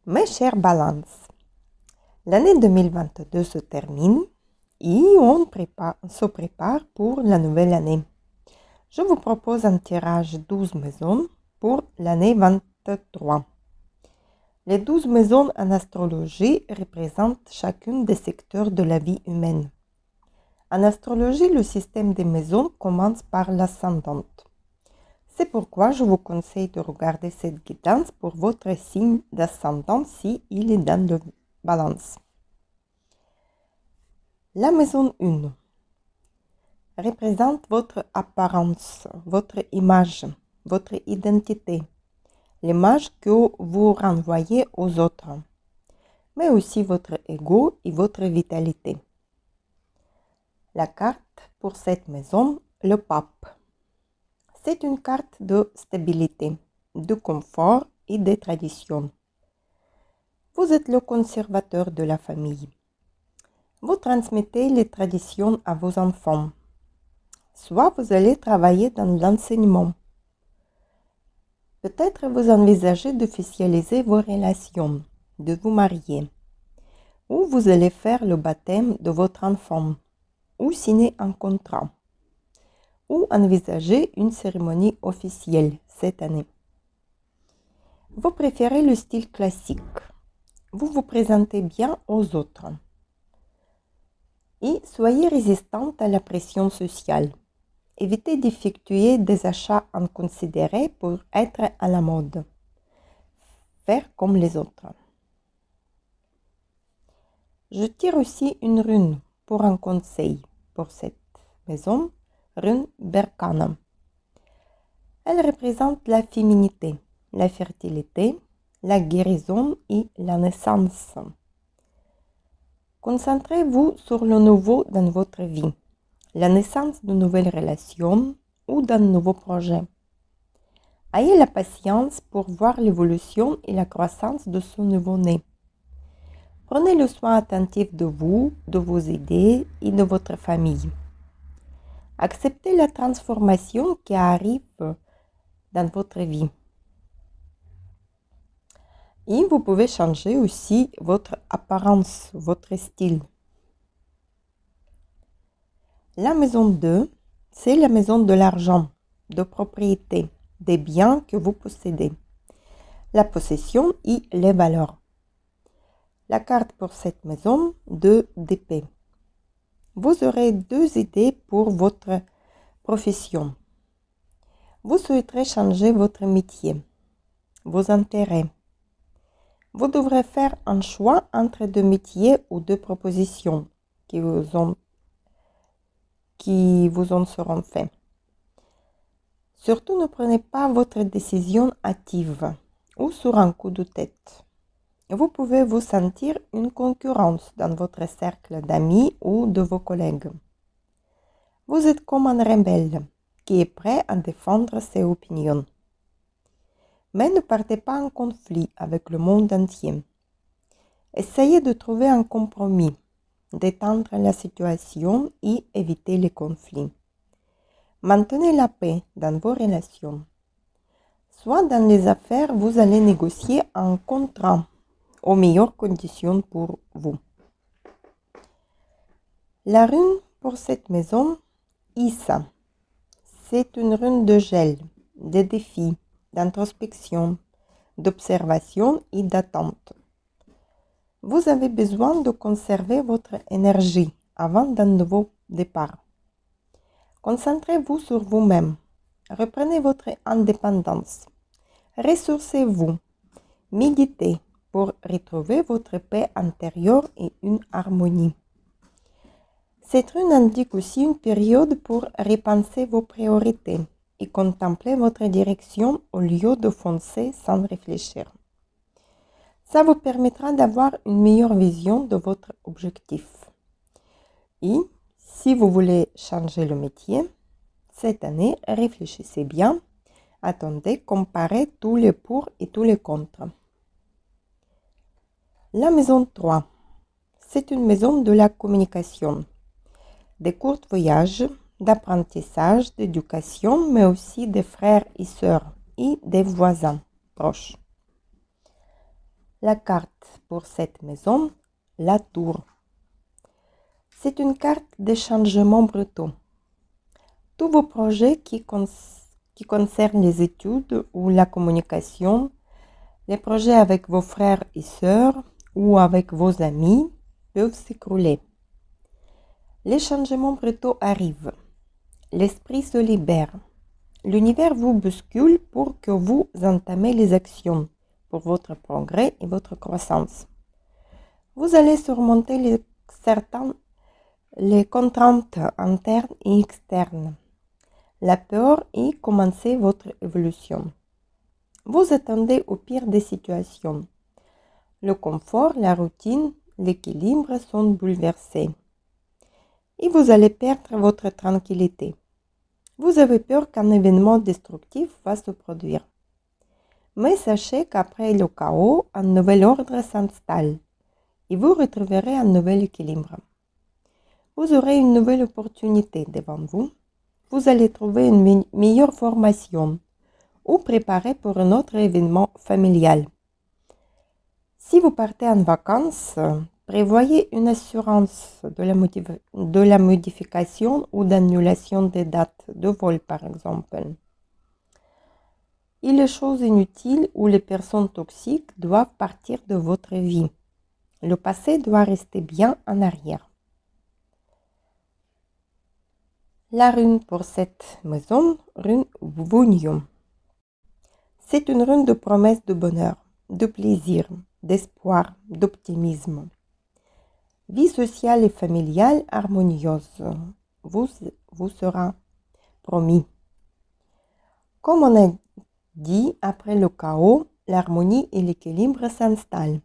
Mes chers balances, l'année 2022 se termine et on se prépare pour la nouvelle année. Je vous propose un tirage 12 maisons pour l'année 23. Les 12 maisons en astrologie représentent chacune des secteurs de la vie humaine. En astrologie, le système des maisons commence par l'ascendante. C'est pourquoi je vous conseille de regarder cette guidance pour votre signe d'ascendant si il est dans le balance. La maison 1 représente votre apparence, votre image, votre identité, l'image que vous renvoyez aux autres, mais aussi votre ego et votre vitalité. La carte pour cette maison, le pape. C'est une carte de stabilité, de confort et de tradition. Vous êtes le conservateur de la famille. Vous transmettez les traditions à vos enfants. Soit vous allez travailler dans l'enseignement. Peut-être vous envisagez d'officialiser vos relations, de vous marier. Ou vous allez faire le baptême de votre enfant, ou signer un contrat. Ou envisager une cérémonie officielle cette année. Vous préférez le style classique. Vous vous présentez bien aux autres. Et soyez résistante à la pression sociale. Évitez d'effectuer des achats inconsidérés pour être à la mode. Faire comme les autres. Je tire aussi une rune pour un conseil pour cette maison. Rune Berkana. Elle représente la féminité, la fertilité, la guérison et la naissance. Concentrez-vous sur le nouveau dans votre vie, la naissance de nouvelles relations ou d'un nouveau projet. Ayez la patience pour voir l'évolution et la croissance de ce nouveau-né. Prenez le soin attentif de vous, de vos idées et de votre famille. Acceptez la transformation qui arrive dans votre vie. Et vous pouvez changer aussi votre apparence, votre style. La maison 2, c'est la maison de l'argent, de propriété, des biens que vous possédez, la possession et les valeurs. La carte pour cette maison, 2 d'épée. Vous aurez 2 idées pour votre profession. Vous souhaiterez changer votre métier, vos intérêts. Vous devrez faire un choix entre 2 métiers ou 2 propositions qui vous en seront faites. Surtout ne prenez pas votre décision hâtive ou sur un coup de tête. Vous pouvez vous sentir une concurrence dans votre cercle d'amis ou de vos collègues. Vous êtes comme un rebelle qui est prêt à défendre ses opinions. Mais ne partez pas en conflit avec le monde entier. Essayez de trouver un compromis, d'étendre la situation et éviter les conflits. Maintenez la paix dans vos relations. Soit dans les affaires, vous allez négocier un contrat aux meilleures conditions pour vous. La rune pour cette maison, Issa. C'est une rune de gel, de défis, d'introspection, d'observation et d'attente. Vous avez besoin de conserver votre énergie avant d'un nouveau départ. Concentrez-vous sur vous-même. Reprenez votre indépendance. Ressourcez-vous. Méditez pour retrouver votre paix intérieure et une harmonie. Cette rune indique aussi une période pour repenser vos priorités et contempler votre direction au lieu de foncer sans réfléchir. Ça vous permettra d'avoir une meilleure vision de votre objectif. Et si vous voulez changer le métier, cette année, réfléchissez bien. Attendez, comparez tous les pour et tous les contre. La maison 3, c'est une maison de la communication, des courts voyages, d'apprentissage, d'éducation, mais aussi des frères et sœurs et des voisins proches. La carte pour cette maison, la tour. C'est une carte des changements brutaux. Tous vos projets qui concernent les études ou la communication, les projets avec vos frères et sœurs ou avec vos amis peuvent s'écrouler. Les changements brutaux arrivent. L'esprit se libère. L'univers vous bouscule pour que vous entamez les actions pour votre progrès et votre croissance. Vous allez surmonter les contraintes internes et externes, la peur et commencer votre évolution. Vous attendez au pire des situations. Le confort, la routine, l'équilibre sont bouleversés. Et vous allez perdre votre tranquillité. Vous avez peur qu'un événement destructif va se produire. Mais sachez qu'après le chaos, un nouvel ordre s'installe et vous retrouverez un nouvel équilibre. Vous aurez une nouvelle opportunité devant vous. Vous allez trouver une meilleure formation ou préparer pour un autre événement familial. Si vous partez en vacances, prévoyez une assurance de la modification ou d'annulation des dates de vol, par exemple. Et les choses inutiles ou les personnes toxiques doivent partir de votre vie. Le passé doit rester bien en arrière. La rune pour cette maison, rune Vunium. C'est une rune de promesse de bonheur, de plaisir, d'espoir, d'optimisme. Vie sociale et familiale harmonieuse vous sera promis. Comme on a dit, après le chaos, l'harmonie et l'équilibre s'installent.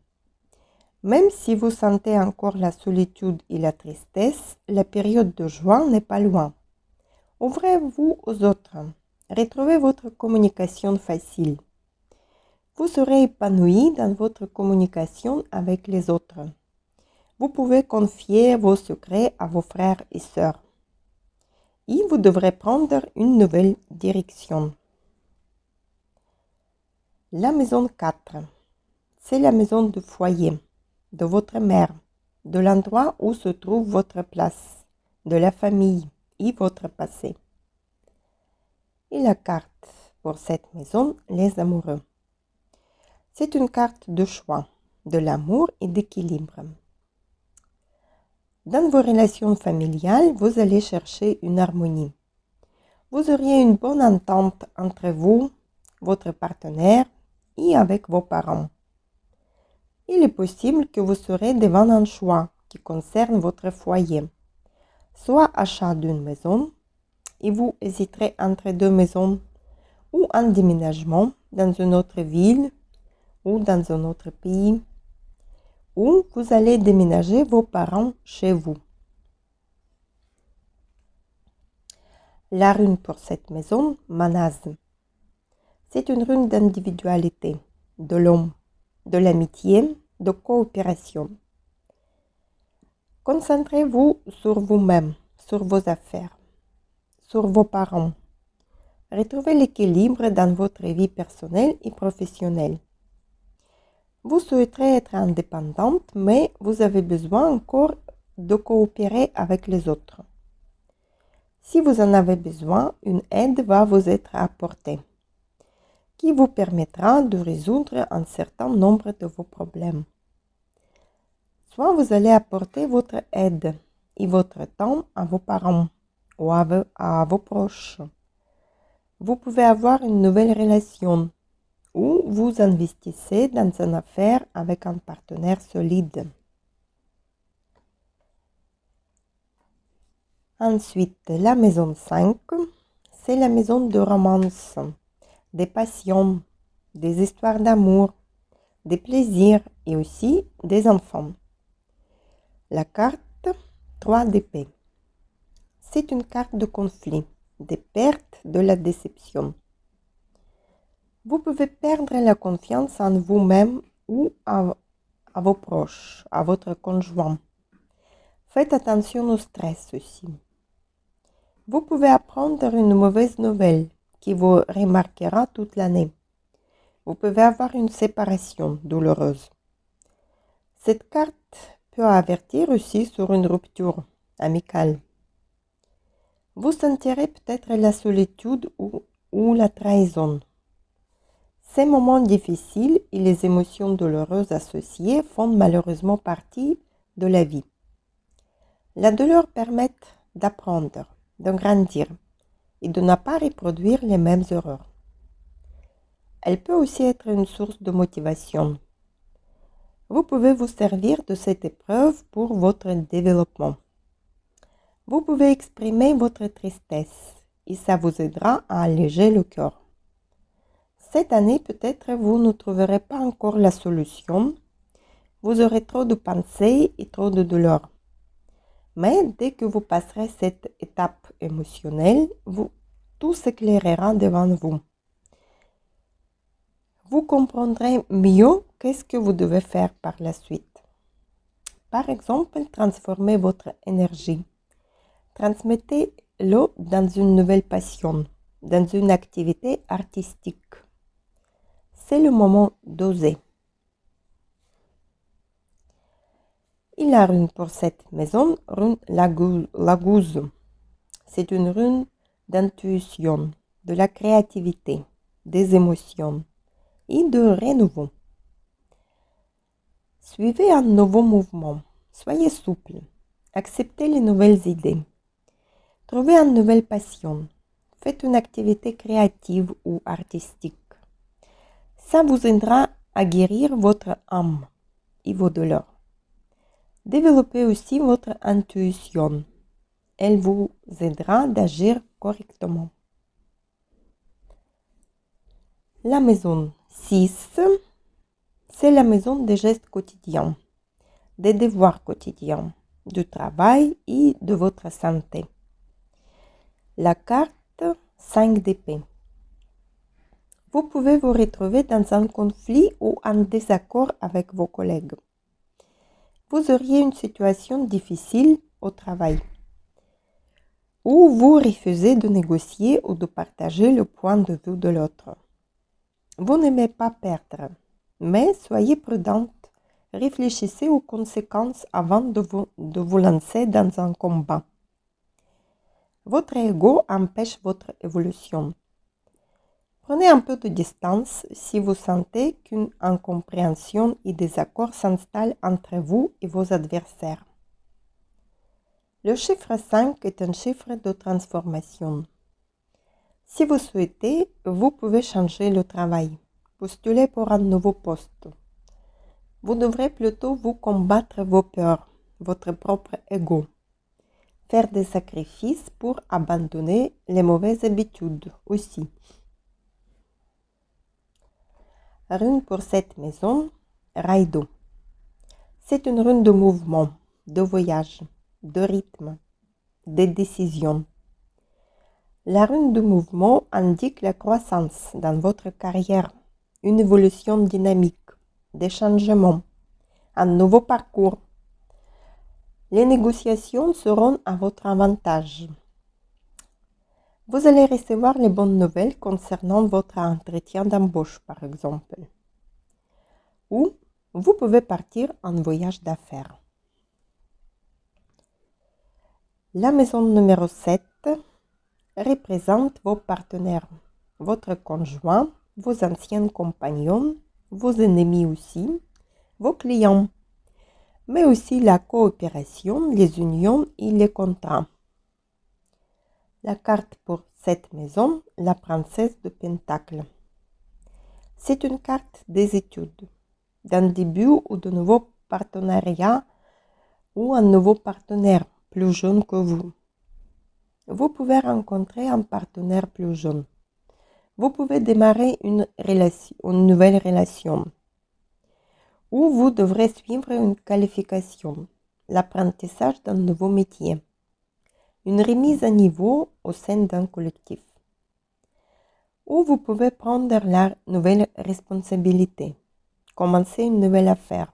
Même si vous sentez encore la solitude et la tristesse, la période de joie n'est pas loin. Ouvrez-vous aux autres. Retrouvez votre communication facile. Vous serez épanoui dans votre communication avec les autres. Vous pouvez confier vos secrets à vos frères et sœurs. Et vous devrez prendre une nouvelle direction. La maison 4, c'est la maison du foyer, de votre mère, de l'endroit où se trouve votre place, de la famille et votre passé. Et la carte pour cette maison, les amoureux. C'est une carte de choix, de l'amour et d'équilibre. Dans vos relations familiales, vous allez chercher une harmonie. Vous auriez une bonne entente entre vous, votre partenaire et avec vos parents. Il est possible que vous serez devant un choix qui concerne votre foyer, soit achat d'une maison, et vous hésiterez entre deux maisons, ou un déménagement dans une autre ville ou dans un autre pays, ou vous allez déménager vos parents chez vous. La rune pour cette maison, Manaz. C'est une rune d'individualité, de l'homme, de l'amitié, de coopération. Concentrez-vous sur vous-même, sur vos affaires, sur vos parents. Retrouvez l'équilibre dans votre vie personnelle et professionnelle. Vous souhaiterez être indépendante, mais vous avez besoin encore de coopérer avec les autres. Si vous en avez besoin, une aide va vous être apportée, qui vous permettra de résoudre un certain nombre de vos problèmes. Soit vous allez apporter votre aide et votre temps à vos parents ou à vos proches. Vous pouvez avoir une nouvelle relation ou vous investissez dans une affaire avec un partenaire solide. Ensuite, la maison 5, c'est la maison de romance, des passions, des histoires d'amour, des plaisirs et aussi des enfants. La carte 3 d'épée. C'est une carte de conflit, des pertes, de la déception. Vous pouvez perdre la confiance en vous-même ou à vos proches, à votre conjoint. Faites attention au stress aussi. Vous pouvez apprendre une mauvaise nouvelle qui vous remarquera toute l'année. Vous pouvez avoir une séparation douloureuse Cette carte peut avertir aussi sur une rupture amicale. Vous sentirez peut-être la solitude ou la trahison. Ces moments difficiles et les émotions douloureuses associées font malheureusement partie de la vie. La douleur permet d'apprendre, de grandir et de ne pas reproduire les mêmes erreurs. Elle peut aussi être une source de motivation. Vous pouvez vous servir de cette épreuve pour votre développement. Vous pouvez exprimer votre tristesse et ça vous aidera à alléger le cœur. Cette année, peut-être vous ne trouverez pas encore la solution. Vous aurez trop de pensées et trop de douleur. Mais dès que vous passerez cette étape émotionnelle, tout s'éclairera devant vous. Vous comprendrez mieux qu'est-ce que vous devez faire par la suite. Par exemple, transformez votre énergie. Transmettez-le dans une nouvelle passion, dans une activité artistique. C'est le moment d'oser. Et la rune pour cette maison, rune la gouze. C'est une rune d'intuition, de la créativité, des émotions et de renouveau. Suivez un nouveau mouvement, soyez souple, acceptez les nouvelles idées, trouvez une nouvelle passion, faites une activité créative ou artistique. Ça vous aidera à guérir votre âme et vos douleurs. Développez aussi votre intuition. Elle vous aidera d'agir correctement. La maison 6, c'est la maison des gestes quotidiens, des devoirs quotidiens, du travail et de votre santé. La carte 5 d'épée. Vous pouvez vous retrouver dans un conflit ou un désaccord avec vos collègues. Vous auriez une situation difficile au travail, ou vous refusez de négocier ou de partager le point de vue de l'autre. Vous n'aimez pas perdre, mais soyez prudente, réfléchissez aux conséquences avant de vous lancer dans un combat. Votre ego empêche votre évolution. Prenez un peu de distance si vous sentez qu'une incompréhension et désaccord s'installent entre vous et vos adversaires. Le chiffre 5 est un chiffre de transformation. Si vous souhaitez, vous pouvez changer le travail, postuler pour un nouveau poste. Vous devrez plutôt vous combattre vos peurs, votre propre ego, faire des sacrifices pour abandonner les mauvaises habitudes aussi. Rune pour cette maison, Raido. C'est une rune de mouvement, de voyage, de rythme, de décision. La rune de mouvement indique la croissance dans votre carrière, une évolution dynamique, des changements, un nouveau parcours. Les négociations seront à votre avantage. Vous allez recevoir les bonnes nouvelles concernant votre entretien d'embauche, par exemple. Ou vous pouvez partir en voyage d'affaires. La maison numéro 7 représente vos partenaires, votre conjoint, vos anciens compagnons, vos ennemis aussi, vos clients, mais aussi la coopération, les unions et les contrats. La carte pour cette maison, la princesse de Pentacle. C'est une carte des études, d'un début ou de nouveaux partenariats ou un nouveau partenaire plus jeune que vous. Vous pouvez rencontrer un partenaire plus jeune. Vous pouvez démarrer une nouvelle relation. Ou vous devrez suivre une qualification, l'apprentissage d'un nouveau métier, une remise à niveau au sein d'un collectif. Ou vous pouvez prendre la nouvelle responsabilité, commencer une nouvelle affaire,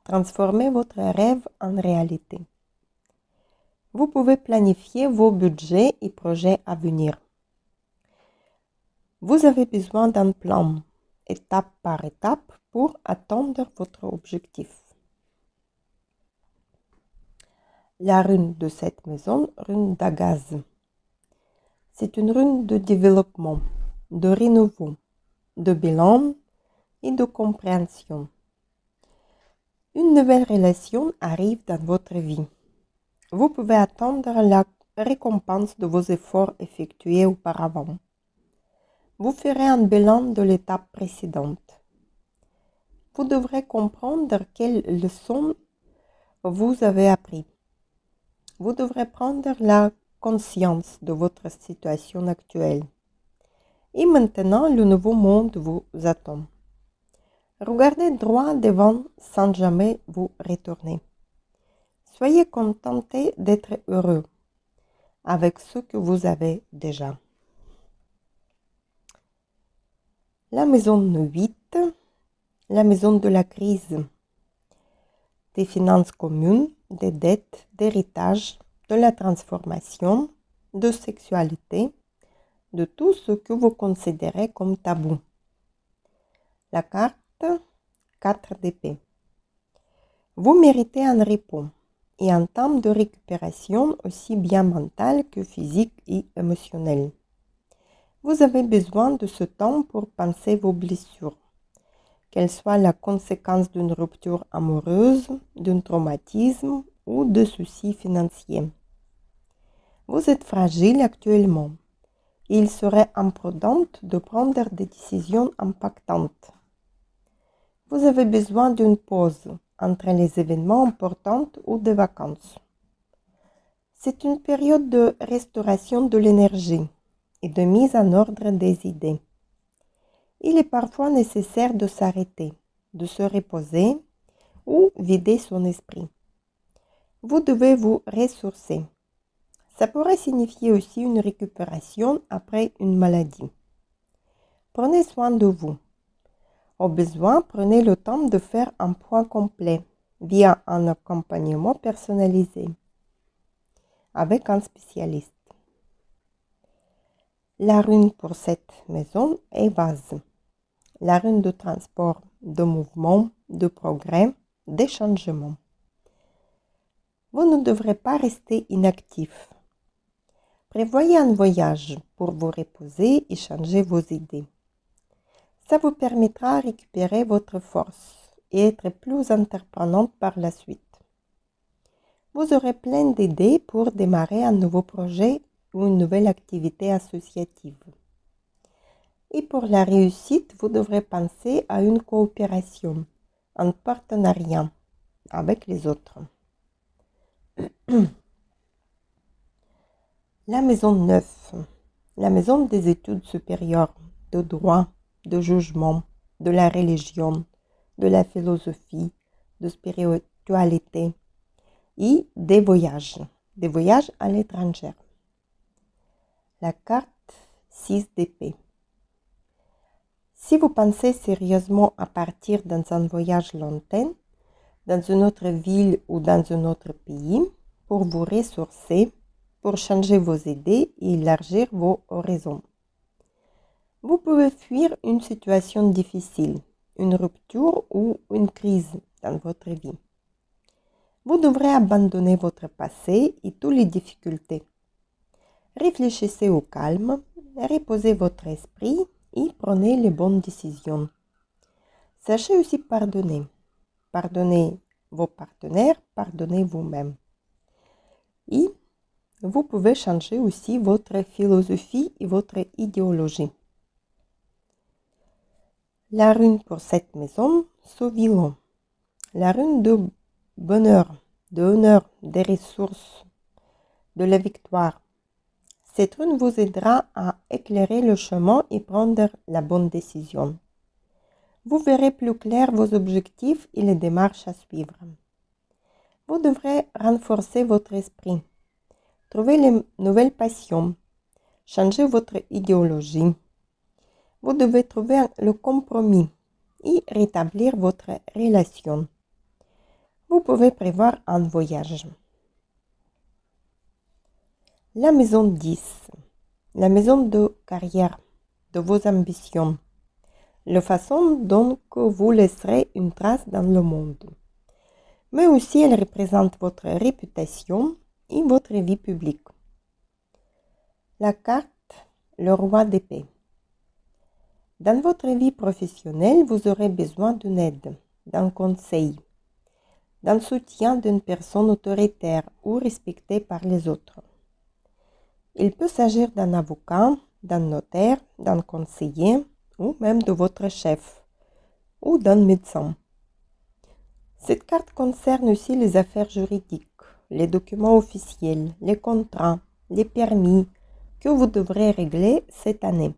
transformer votre rêve en réalité. Vous pouvez planifier vos budgets et projets à venir. Vous avez besoin d'un plan, étape par étape, pour atteindre votre objectif. La rune de cette maison, rune d'Agaz. C'est une rune de développement, de renouveau, de bilan et de compréhension. Une nouvelle relation arrive dans votre vie. Vous pouvez attendre la récompense de vos efforts effectués auparavant. Vous ferez un bilan de l'étape précédente. Vous devrez comprendre quelles leçons vous avez apprises. Vous devrez prendre la conscience de votre situation actuelle. Et maintenant, le nouveau monde vous attend. Regardez droit devant sans jamais vous retourner. Soyez contenté d'être heureux avec ce que vous avez déjà. La maison 8, la maison de la crise, des finances communes, des dettes, d'héritage, de la transformation, de sexualité, de tout ce que vous considérez comme tabou. La carte 4 d'épée. Vous méritez un repos et un temps de récupération aussi bien mental que physique et émotionnel. Vous avez besoin de ce temps pour penser vos blessures, qu'elles soient la conséquence d'une rupture amoureuse, d'un traumatisme ou de soucis financiers. Vous êtes fragile actuellement et il serait imprudent de prendre des décisions impactantes. Vous avez besoin d'une pause entre les événements importants ou des vacances. C'est une période de restauration de l'énergie et de mise en ordre des idées. Il est parfois nécessaire de s'arrêter, de se reposer ou vider son esprit. Vous devez vous ressourcer. Ça pourrait signifier aussi une récupération après une maladie. Prenez soin de vous. Au besoin, prenez le temps de faire un point complet via un accompagnement personnalisé avec un spécialiste. La rune pour cette maison est vase. La rune de transport, de mouvement, de progrès, de changement. Vous ne devrez pas rester inactif. Prévoyez un voyage pour vous reposer et changer vos idées. Ça vous permettra de récupérer votre force et être plus entreprenante par la suite. Vous aurez plein d'idées pour démarrer un nouveau projet ou une nouvelle activité associative. Et pour la réussite, vous devrez penser à une coopération, un partenariat avec les autres. La maison 9, la maison des études supérieures, de droit, de jugement, de la religion, de la philosophie, de spiritualité et des voyages à l'étranger. La carte 6 d'épée. Si vous pensez sérieusement à partir dans un voyage lointain, dans une autre ville ou dans un autre pays, pour vous ressourcer, pour changer vos idées et élargir vos horizons. Vous pouvez fuir une situation difficile, une rupture ou une crise dans votre vie. Vous devrez abandonner votre passé et toutes les difficultés. Réfléchissez au calme, reposez votre esprit et prenez les bonnes décisions. Sachez aussi pardonner. Pardonnez vos partenaires, pardonnez vous-même. Et vous pouvez changer aussi votre philosophie et votre idéologie. La rune pour cette maison, Sauvillon. La rune de bonheur, de honneur, des ressources, de la victoire. Cette rune vous aidera à éclairer le chemin et prendre la bonne décision. Vous verrez plus clair vos objectifs et les démarches à suivre. Vous devrez renforcer votre esprit, trouver les nouvelles passions, changer votre idéologie. Vous devez trouver le compromis et rétablir votre relation. Vous pouvez prévoir un voyage. La maison 10, la maison de carrière, de vos ambitions, la façon dont vous laisserez une trace dans le monde. mais aussi elle représente votre réputation et votre vie publique. La carte, le roi d'épée. Dans votre vie professionnelle, vous aurez besoin d'une aide, d'un conseil, d'un soutien d'une personne autoritaire ou respectée par les autres. Il peut s'agir d'un avocat, d'un notaire, d'un conseiller ou même de votre chef ou d'un médecin. Cette carte concerne aussi les affaires juridiques, les documents officiels, les contrats, les permis que vous devrez régler cette année.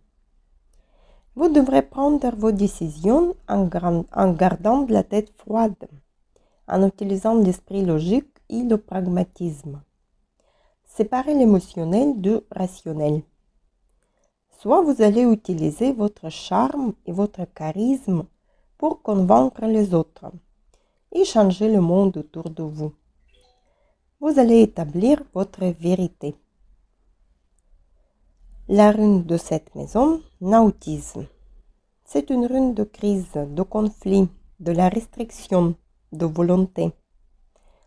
Vous devrez prendre vos décisions en gardant la tête froide, en utilisant l'esprit logique et le pragmatisme. Séparez l'émotionnel du rationnel. Soit vous allez utiliser votre charme et votre charisme pour convaincre les autres et changer le monde autour de vous. Vous allez établir votre vérité. La rune de cette maison, nautisme. C'est une rune de crise, de conflit, de la restriction, de volonté,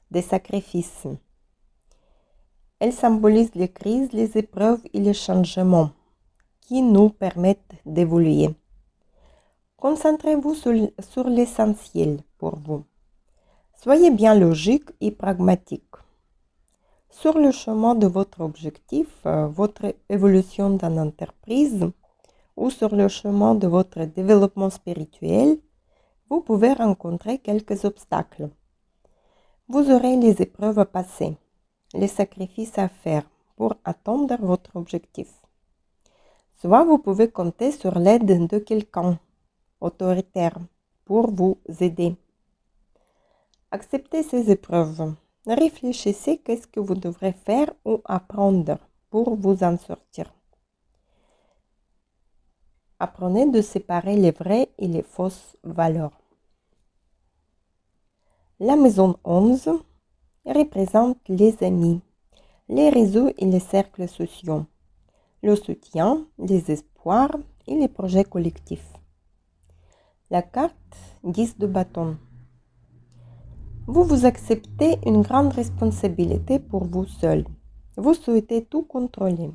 des sacrifices. Elle symbolise les crises, les épreuves et les changements qui nous permettent d'évoluer. Concentrez-vous sur l'essentiel pour vous. Soyez bien logique et pragmatique. Sur le chemin de votre objectif, votre évolution dans l'entreprise ou sur le chemin de votre développement spirituel, vous pouvez rencontrer quelques obstacles. Vous aurez les épreuves à passer, les sacrifices à faire pour atteindre votre objectif. Soit vous pouvez compter sur l'aide de quelqu'un autoritaire pour vous aider. Acceptez ces épreuves. Réfléchissez qu'est-ce que vous devrez faire ou apprendre pour vous en sortir. Apprenez de séparer les vraies et les fausses valeurs. La maison 11 représente les amis, les réseaux et les cercles sociaux, le soutien, les espoirs et les projets collectifs. La carte 10 de bâton. Vous acceptez une grande responsabilité pour vous seul. Vous souhaitez tout contrôler.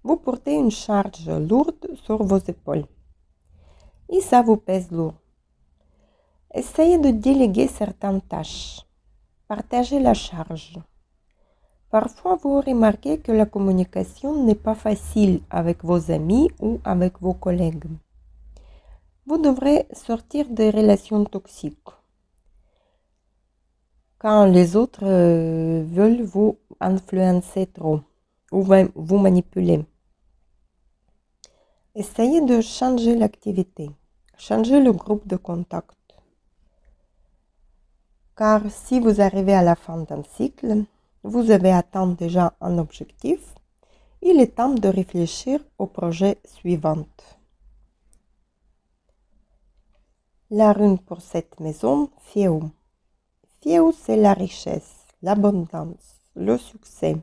Vous portez une charge lourde sur vos épaules. Et ça vous pèse lourd. Essayez de déléguer certaines tâches. Partagez la charge. Parfois, vous remarquez que la communication n'est pas facile avec vos amis ou avec vos collègues. Vous devrez sortir des relations toxiques. Quand les autres veulent vous influencer trop ou vous manipuler. Essayez de changer l'activité, changer le groupe de contact. Car si vous arrivez à la fin d'un cycle, vous avez atteint déjà un objectif, il est temps de réfléchir au projet suivant. La rune pour cette maison, Fieu. Fieu, c'est la richesse, l'abondance, le succès,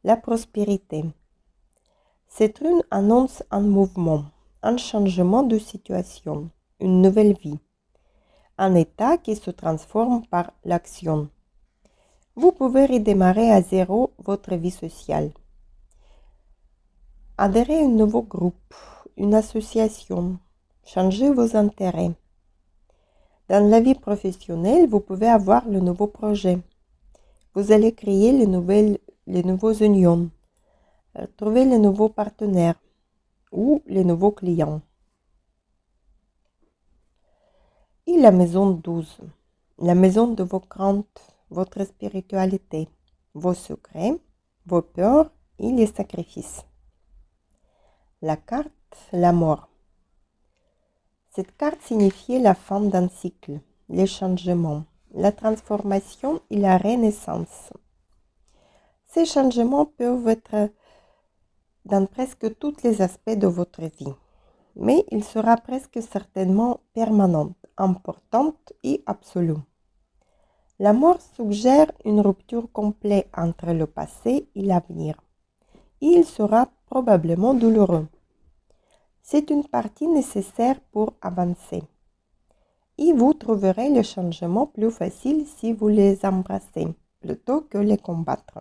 la prospérité. Cette rune annonce un mouvement, un changement de situation, une nouvelle vie, un état qui se transforme par l'action. Vous pouvez redémarrer à zéro votre vie sociale. Adhérer à un nouveau groupe, une association, changer vos intérêts. Dans la vie professionnelle, vous pouvez avoir le nouveau projet. Vous allez créer les nouveaux unions, trouver les nouveaux partenaires ou les nouveaux clients. Et la maison 12, la maison de vos craintes, votre spiritualité, vos secrets, vos peurs et les sacrifices. La carte, la mort. Cette carte signifiait la fin d'un cycle, les changements, la transformation et la renaissance. Ces changements peuvent être dans presque tous les aspects de votre vie, mais il sera presque certainement permanent, importante et absolue. La mort suggère une rupture complète entre le passé et l'avenir, et il sera probablement douloureux. C'est une partie nécessaire pour avancer. et vous trouverez les changements plus faciles si vous les embrassez plutôt que les combattre.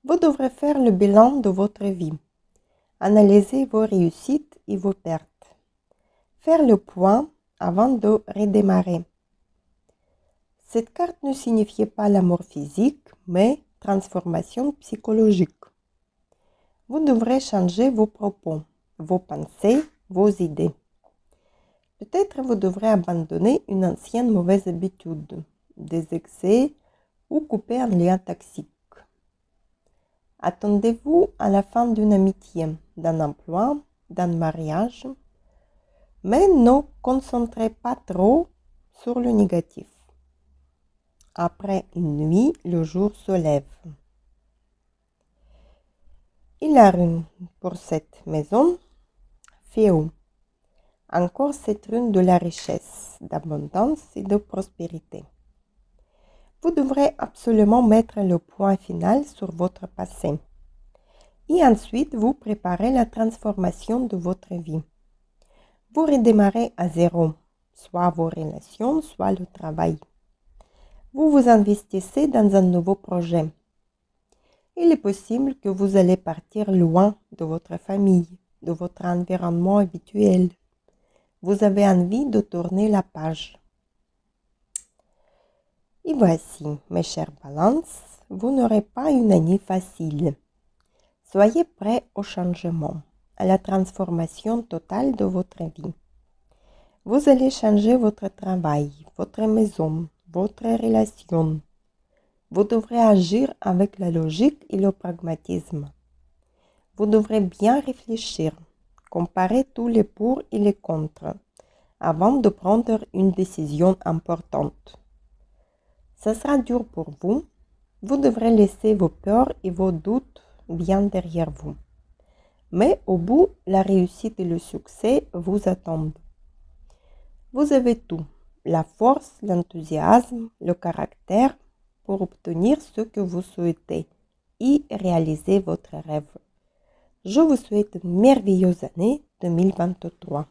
Vous devrez faire le bilan de votre vie, analyser vos réussites et vos pertes, faire le point avant de redémarrer. Cette carte ne signifiait pas l'amour physique, mais transformation psychologique. Vous devrez changer vos propos, vos pensées, vos idées. Peut-être vous devrez abandonner une ancienne mauvaise habitude, des excès ou couper un lien toxique. Attendez-vous à la fin d'une amitié, d'un emploi, d'un mariage, mais ne concentrez pas trop sur le négatif. Après une nuit, le jour se lève. Et la rune pour cette maison, Féo. Encore cette rune de la richesse, d'abondance et de prospérité. Vous devrez absolument mettre le point final sur votre passé. Et ensuite, vous préparez la transformation de votre vie. Vous redémarrez à zéro, soit vos relations, soit le travail. Vous vous investissez dans un nouveau projet. Il est possible que vous allez partir loin de votre famille, de votre environnement habituel. Vous avez envie de tourner la page. Et voici, mes chers balances, vous n'aurez pas une année facile. Soyez prêts au changement, à la transformation totale de votre vie. Vous allez changer votre travail, votre maison, votre relation. Vous devrez agir avec la logique et le pragmatisme. Vous devrez bien réfléchir, comparer tous les pour et les contre, avant de prendre une décision importante. Ce sera dur pour vous. Vous devrez laisser vos peurs et vos doutes bien derrière vous. Mais au bout, la réussite et le succès vous attendent. Vous avez tout, la force, l'enthousiasme, le caractère pour obtenir ce que vous souhaitez et réaliser votre rêve. Je vous souhaite une merveilleuse année 2023.